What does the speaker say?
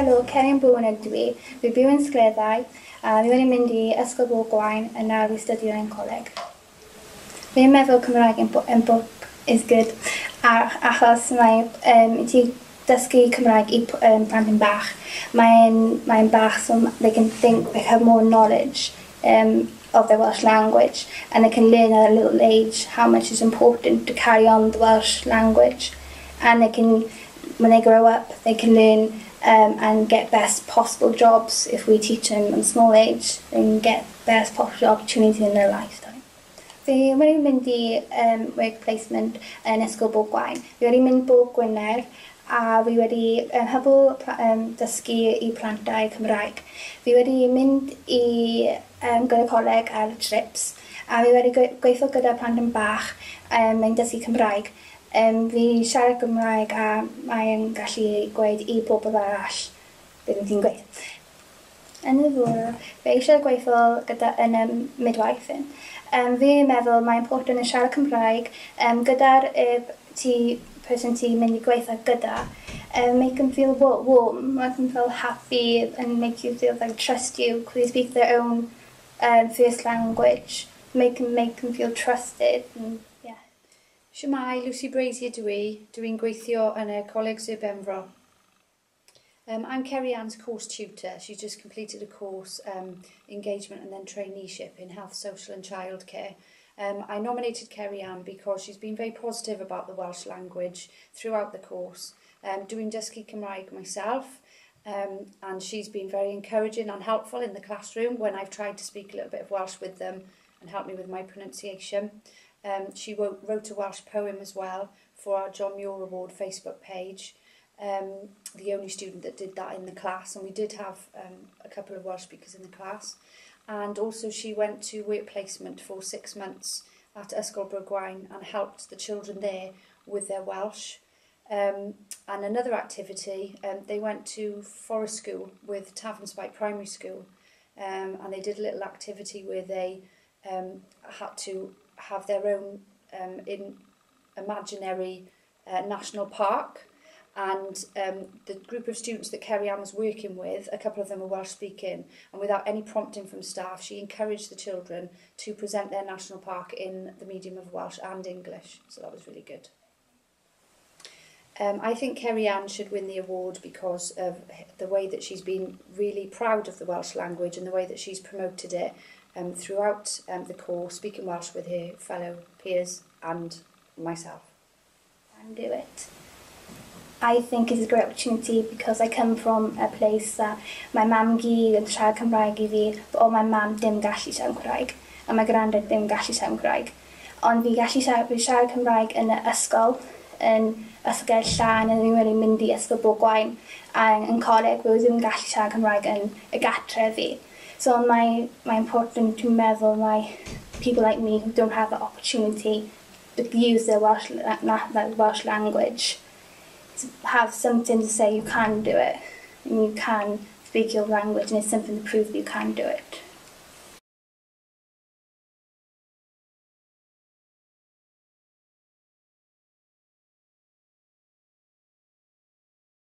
Helo, Ceri-Anne Bowen ydw i. Fi byw yn Sgleddau, a fi wedi mynd i ysgol Gwobrau a nawr fi studio yn Coleg. Fi'n meddwl Cymraeg yn book is good, achos mae ti dysgu Cymraeg i plant yn bach. Mae'n bach so they can think, they have more knowledge of their Welsh language, and they can learn at a little age how much it's important to carry on the Welsh language. And they can, when they grow up, they can learn and get best possible jobs. If we teach them at a small age, they can get best possible opportunity in their lifetime. Fi wedi mynd i work placement yn ysgol Gwobrau. Fi wedi mynd bob Gwener a fi wedi hybl dysgu i plantau Cymraeg. Fi wedi mynd i gyda coleg ar trips a fi wedi gweithio gyda plant yn bach yn dysgu Cymraeg. Fi siarad Gymraeg a mae'n gallu gweud i bobl arall beth ti'n gweud. Yn y fwrw, fe eisiau gweithio yn midwifery. Fi'n meddwl mae'n important yn siarad Cymraeg gyda'r person ti'n mynd i gweithio gyda. Make them feel warm, make them feel happy and make you feel like trust you because they speak their own first language. Make them feel trusted. And, yeah. Shwmae, Lucy Brazier ydw i. Dwi'n gweithio yn y Coleg Benfro. I'm Ceri-Anne's course tutor. She's just completed a course, engagement and then traineeship in health, social and childcare. I nominated Ceri-Anne because she's been very positive about the Welsh language throughout the course. Doing dysgu Cymraeg myself, and she's been very encouraging and helpful in the classroom when I've tried to speak a little bit of Welsh with them and help me with my pronunciation. She wrote a Welsh poem as well for our John Muir Award Facebook page. The only student that did that in the class, and we did have a couple of Welsh speakers in the class. And also she went to work placement for 6 months at Ysgol Gwobrau and helped the children there with their Welsh. And another activity, they went to Forest School with Tafn Spike Primary School, and they did a little activity where they had to have their own imaginary national park. And the group of students that Ceri-Anne was working with, a couple of them were Welsh speaking, and without any prompting from staff, she encouraged the children to present their national park in the medium of Welsh and English, so that was really good. I think Ceri-Anne should win the award because of the way that she's been really proud of the Welsh language and the way that she's promoted it throughout the course, speaking Welsh with her fellow peers and myself. And do it. I think it's a great opportunity because I come from a place that my mam gyd yn siarad Cymraeg I fi, but all my mam dim gallu siarad Cymraeg, and my grandad dim gallu siarad Cymraeg. Ond fi gallu siarad Cymraeg yn y ysgol, yn ysgol Llan, yn wedi mynd I ysgol Gwobrau, a yn coleg, fi ddim gallu siarad Cymraeg yn y gartre fi. So mae'n important to meddwl my people like me who don't have the opportunity to use their Welsh language. To have something to say you can do it, and you can speak your language, and it's something to prove you can do it.